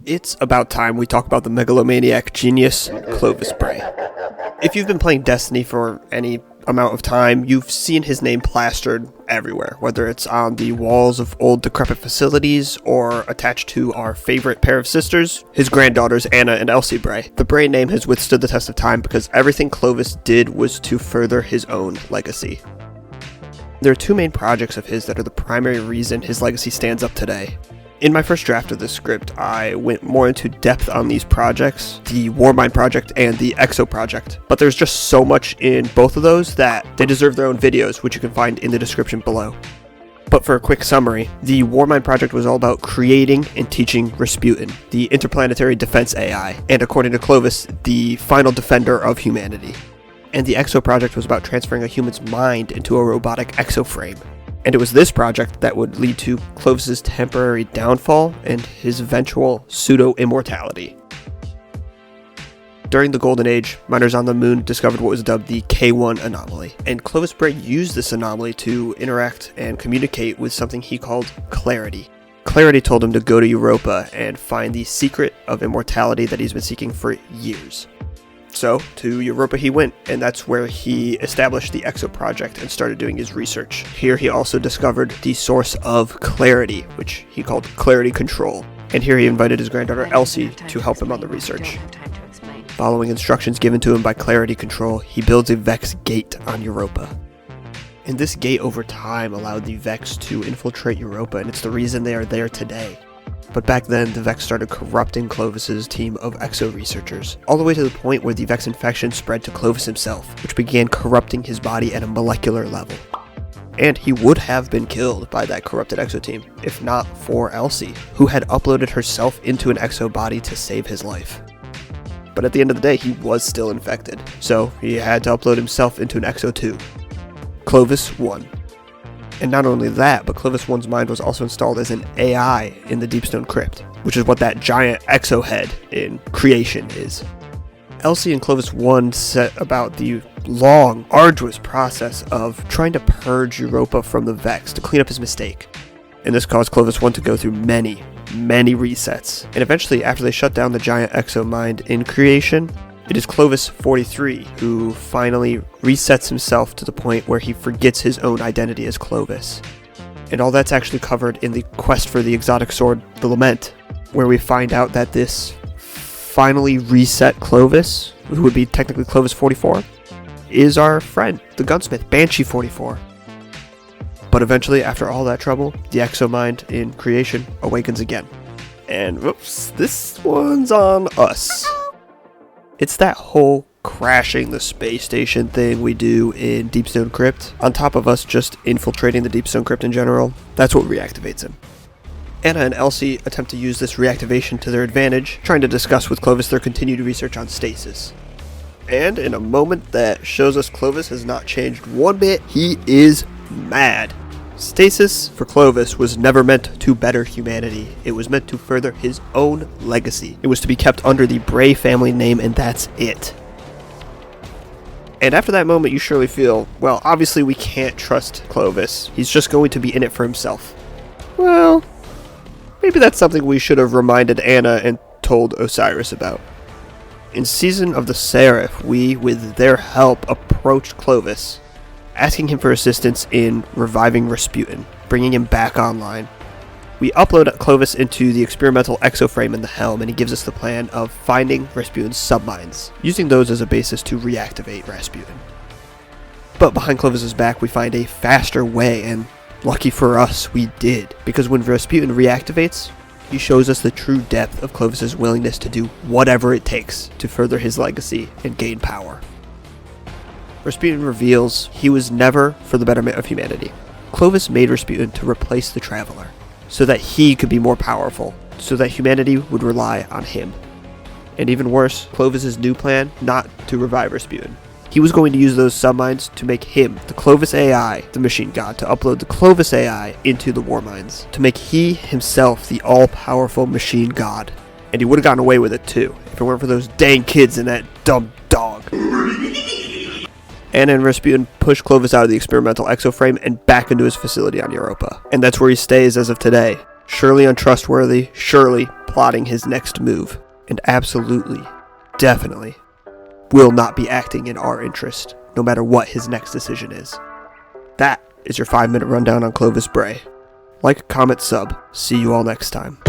It's about time we talk about the megalomaniac genius, Clovis Bray. If you've been playing Destiny for any amount of time, you've seen his name plastered everywhere, whether it's on the walls of old decrepit facilities or attached to our favorite pair of sisters, his granddaughters Anna and Elsie Bray. The Bray name has withstood the test of time because everything Clovis did was to further his own legacy. There are two main projects of his that are the primary reason his legacy stands up today. In my first draft of this script, I went more into depth on these projects, the Warmind project and the Exo project, but there's just so much in both of those that they deserve their own videos, which you can find in the description below. But for a quick summary, the Warmind project was all about creating and teaching Reboot, the interplanetary defense AI, and according to Clovis, the final defender of humanity. And the Exo project was about transferring a human's mind into a robotic exoframe. And it was this project that would lead to Clovis's temporary downfall and his eventual pseudo-immortality. During the Golden Age, miners on the moon discovered what was dubbed the K1 anomaly, and Clovis Bray used this anomaly to interact and communicate with something he called Clarity. Clarity told him to go to Europa and find the secret of immortality that he's been seeking for years. So, to Europa he went, and that's where he established the Exo project and started doing his research. Here he also discovered the source of clarity, which he called Clarity Control. And here he invited his granddaughter Elsie to help him on the research. Following instructions given to him by Clarity Control, he builds a Vex gate on Europa. And this gate over time allowed the Vex to infiltrate Europa, and it's the reason they are there today. But back then, the Vex started corrupting Clovis's team of Exo researchers, all the way to the point where the Vex infection spread to Clovis himself, which began corrupting his body at a molecular level. And he would have been killed by that corrupted Exo team, if not for Elsie, who had uploaded herself into an Exo body to save his life. But at the end of the day, he was still infected, so he had to upload himself into an Exo too. Clovis won. And not only that, but Clovis One's mind was also installed as an AI in the Deepstone Crypt, which is what that giant exo head in Creation is. Elsie and Clovis One set about the long, arduous process of trying to purge Europa from the Vex to clean up his mistake. And this caused Clovis One to go through many resets. And eventually, after they shut down the giant exo mind in Creation, it is Clovis 43 who finally resets himself to the point where he forgets his own identity as Clovis. And all that's actually covered in the quest for the exotic sword, the Lament, where we find out that this finally reset Clovis, who would be technically Clovis 44, is our friend, the gunsmith, Banshee 44. But eventually, after all that trouble, the exo mind in Creation awakens again. And whoops, this one's on us. It's that whole crashing the space station thing we do in Deepstone Crypt, on top of us just infiltrating the Deepstone Crypt in general. That's what reactivates him. Anna and Elsie attempt to use this reactivation to their advantage, trying to discuss with Clovis their continued research on stasis. And in a moment that shows us Clovis has not changed one bit, he is mad. Stasis, for Clovis, was never meant to better humanity. It was meant to further his own legacy. It was to be kept under the Bray family name, and that's it. And after that moment, you surely feel, well, obviously we can't trust Clovis. He's just going to be in it for himself. Well, maybe that's something we should have reminded Anna and told Osiris about. In Season of the Seraph, we, with their help, approached Clovis, asking him for assistance in reviving Reboot, bringing him back online. We upload Clovis into the experimental exoframe in the Helm, and he gives us the plan of finding Reboot's subminds, using those as a basis to reactivate Reboot. But behind Clovis's back, we find a faster way, and lucky for us, we did, because when Reboot reactivates, he shows us the true depth of Clovis's willingness to do whatever it takes to further his legacy and gain power. Reboot reveals he was never for the betterment of humanity. Clovis made Reboot to replace the Traveler, so that he could be more powerful, so that humanity would rely on him. And even worse, Clovis's new plan, not to revive Reboot. He was going to use those subminds to make him, the Clovis AI, the machine god, to upload the Clovis AI into the Warminds, to make he himself the all-powerful machine god. And he would have gotten away with it too, if it weren't for those dang kids and that dumb dog. Anna and Reboot push Clovis out of the experimental exoframe and back into his facility on Europa. And that's where he stays as of today, surely untrustworthy, surely plotting his next move, and absolutely, definitely, will not be acting in our interest, no matter what his next decision is. That is your 5-minute rundown on Clovis Bray. Like, comment, sub. See you all next time.